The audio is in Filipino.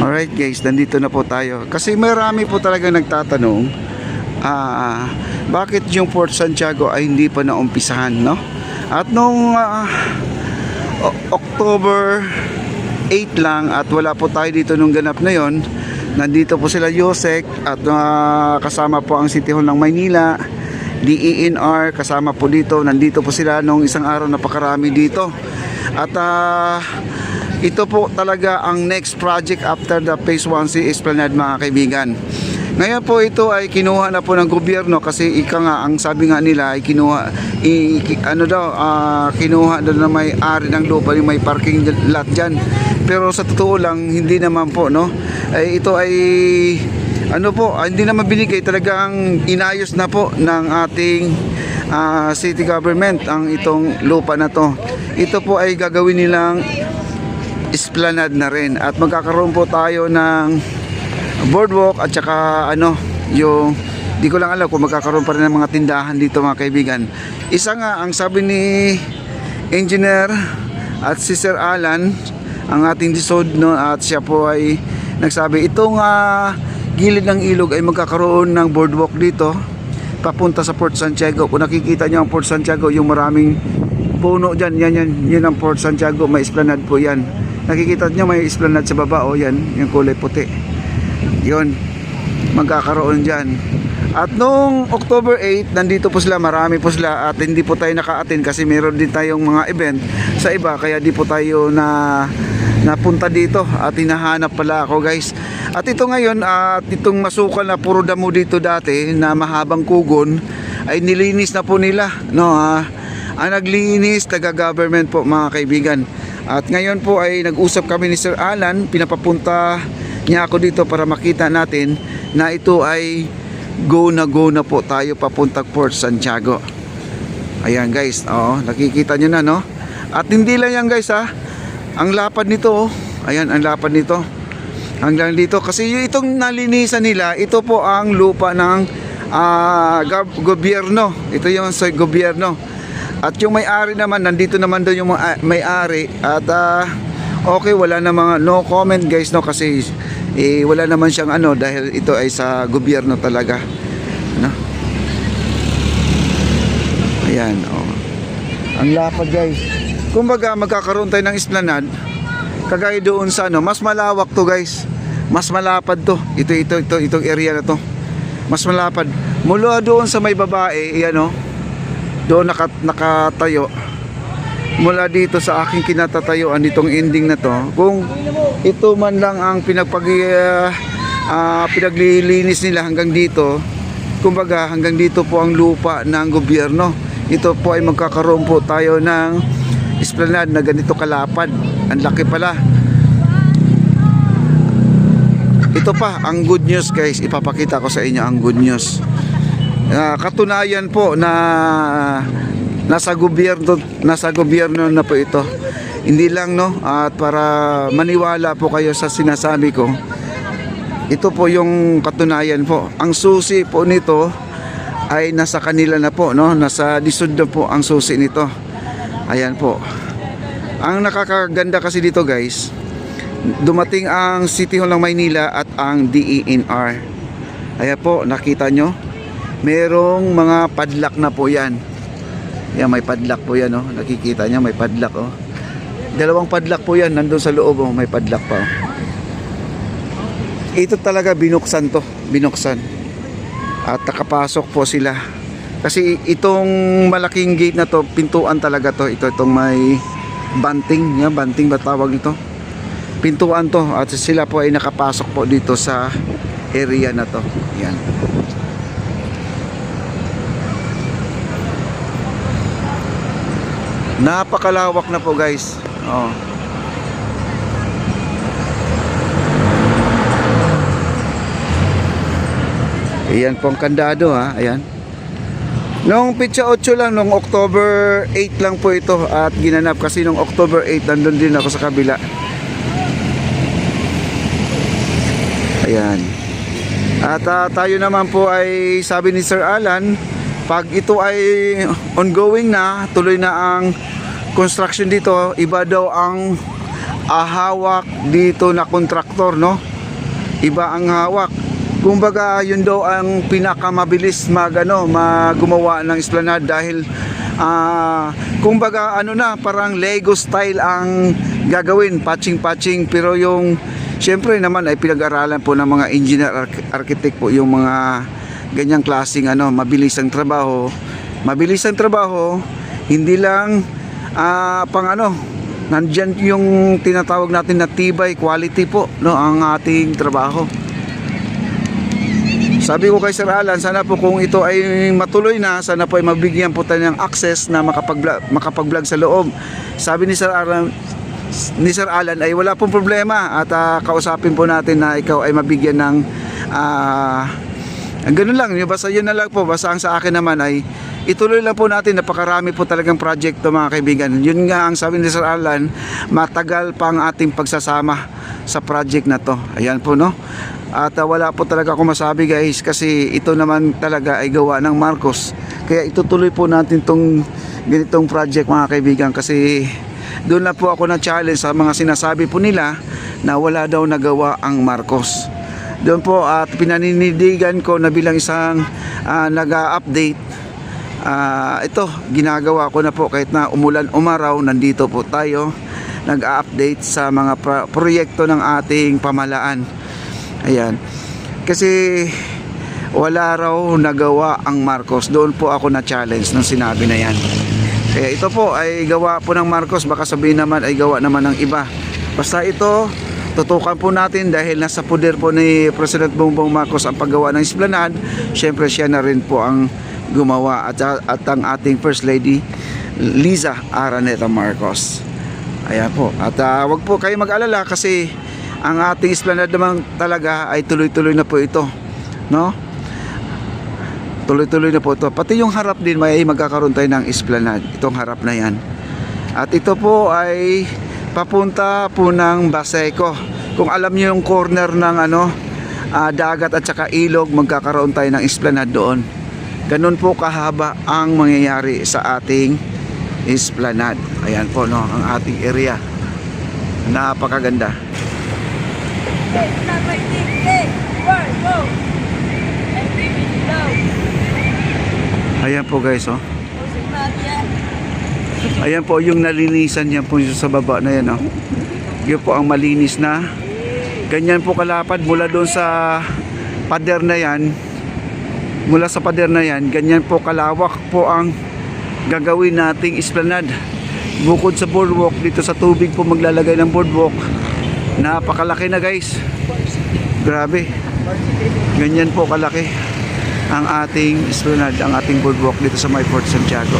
Alright guys, nandito na po tayo. Kasi marami po talaga nagtatanong, bakit yung Port Santiago ay hindi pa naumpisahan, no? At nung October 8 lang at wala po tayo dito nung ganap na yon. Nandito po sila Yosek at kasama po ang City Hall ng Maynila, DENR kasama po dito. Nandito po sila nung isang araw, napakarami dito. At ito po talaga ang next project after the Phase 1C Esplanade, mga kaibigan. Ngayon po ito ay kinuha na po ng gobyerno kasi ang sabi nga nila ay kinuha kinuha daw na may ari ng lupa, yung may parking lot dyan. Pero sa totoo lang hindi naman po, no? Ito ay hindi naman binigay, talagang inayos na po ng ating city government ang itong lupa na to. Ito po ay gagawin nilang esplanade na rin at magkakaroon po tayo ng boardwalk at saka yung di ko lang alam kung magkakaroon pa rin ng mga tindahan dito, mga kaibigan. Isa nga ang sabi ni engineer at si Sir Alan, ang ating DSOD, no, at siya po ay nagsabi itong gilid ng ilog ay magkakaroon ng boardwalk dito papunta sa Port Santiago. Kung nakikita niyo ang Port Santiago, yung maraming puno dyan, yan ang Port Santiago, may esplanade po yan. Nakikita niyo may esplanade sa baba, yan, yung kulay puti. Yun, magkakaroon dyan. At nung October 8, nandito po sila, marami po sila at hindi po tayo naka-attend kasi meron din tayong mga event sa iba, kaya di po tayo napunta dito at hinahanap pala ako, guys. At ito ngayon, itong masukal na puro damo dito dati na mahabang kugon ay nilinis na po nila, no? Ang naglinis taga-government po, mga kaibigan. At ngayon po ay nag-usap kami ni Sir Alan, pinapapunta niya ako dito para makita natin na ito ay go na po tayo papuntang Port Santiago. Ayan guys, nakikita nyo na, no? At hindi lang yan guys, ang lapad nito, ayan ang lapad nito hanggang dito kasi itong nalinisan nila, ito po ang lupa ng gobyerno. Ito yung sa gobyerno. At yung may-ari naman, nandito naman daw yung may-ari. At okay, wala na mga no comment guys, no, kasi wala naman siyang dahil ito ay sa gobyerno talaga, no? Ayan, ang lapad guys. Kumbaga magkakaroon tayo ng esplanade kagaya doon sa mas malawak to guys. Mas malapad to. Itong area na to. Mas malapad. Mula doon sa may babae, doon nakatayo. Mula dito sa aking kinatatayuan, itong ending na to, kung ito man lang ang pinaglilinis nila hanggang dito, kumbaga hanggang dito po ang lupa ng gobyerno. Ito po ay magkakaroon po tayo ng esplanade na ganito kalapad. Ang laki pala. Ito pa ang good news guys, ipapakita ko sa inyo ang good news. Katunayan po na nasa gobyerno na po ito. Hindi lang, no, at para maniwala po kayo sa sinasabi ko, ito po yung katunayan po. Ang susi po nito ay nasa kanila na po, no? Nasa DSOD na po ang susi nito. Ayan po. Ang nakakaganda kasi dito guys, dumating ang City Hall ng Maynila at ang DENR. Ayan po, nakita nyo, merong mga padlock na po yan. Yan, may padlock po yan, nakikita nyo, may padlock, dalawang padlock po yan, nandun sa loob, may padlock pa, Ito talaga binuksan at nakapasok po sila kasi itong malaking gate na to, pintuan talaga to. Itong may banting, banting ba tawag nito, pintuan to, at sila po ay nakapasok po dito sa area na to. Yan, napakalawak na po guys. Ayan po ang kandado, ayan. Nung pitsa 8 lang, nung October 8 lang po ito at ginanap kasi nung October 8 nandun din ako sa kabila. Ayan. At tayo naman po ay sabi ni Sir Alan, pag ito ay ongoing na, tuloy na ang construction dito, iba daw ang hawak dito na kontraktor, no? iba ang hawak. Kumbaga yun daw ang pinakamabilis gumawa ng esplanade dahil kumbaga parang Lego style ang gagawin, patching pero yung syempre naman ay pinag-aralan po ng mga engineer, architect po yung mga ganyang klaseng mabilis ang trabaho, hindi lang nandyan yung tinatawag natin na tibay, quality po ang ating trabaho. Sabi ko kay Sir Alan, sana po kung ito ay matuloy na, sana po ay mabigyan po tayo ng access na makapag-vlog sa loob. Sabi ni Sir Alan ay wala pong problema at kausapin po natin na ikaw ay mabigyan ng ganun lang, basta yun na lang po. Basta ang sa akin naman ay ituloy lang po natin, napakarami po talagang project to mga kaibigan. Yun nga ang sabi ni Sir Alan, matagal pa ang ating pagsasama sa project na to. Ayan po at wala po talaga ako masabi guys, kasi ito naman talaga ay gawa ng Marcos. Kaya itutuloy po natin tong ganitong project mga kaibigan, kasi doon na po ako na challenge sa mga sinasabi po nila na wala daw nagawa ang Marcos. Doon po at pinaninindigan ko na bilang isang nag-update, ito ginagawa ko na po kahit na umulan umaraw, nandito po tayo nag-update sa mga proyekto ng ating pamahalaan. Ayan, kasi wala raw nagawa ang Marcos. Doon po ako na challenge nung sinabi na yan. Kaya ito po ay gawa po ng Marcos, baka sabihin naman ay gawa naman ng iba. Basta ito tutukan po natin dahil nasa poder po ni President Bongbong Marcos ang paggawa ng esplanade. Syempre siya na rin po ang gumawa at ang ating First Lady Liza Araneta Marcos. Ayan po. At wag po kayo mag-alala kasi ang ating esplanade naman talaga ay tuloy-tuloy na po ito. Tuloy-tuloy na po ito. Pati yung harap din may magkakaroon tayo ng esplanade. Itong harap na yan. At ito po ay papunta po ng Baseco. Kung alam niyo yung corner ng dagat at saka ilog, magkakaroon tayo ng esplanade doon. Ganun po kahaba ang mangyayari sa ating esplanade. Ayan po ang ating area. Napakaganda. Ayan po guys Ayan po yung nalinisan yan po sa baba na yan Yun po ang malinis na. Ganyan po kalapad mula doon sa pader na yan. Mula sa pader na yan, ganyan po kalawak po ang gagawin nating esplanade. Bukod sa boardwalk, dito sa tubig po maglalagay ng boardwalk. Napakalaki na guys. Grabe. Ganyan po kalaki ang ating esplanade, ang ating boardwalk dito sa May Fort Santiago.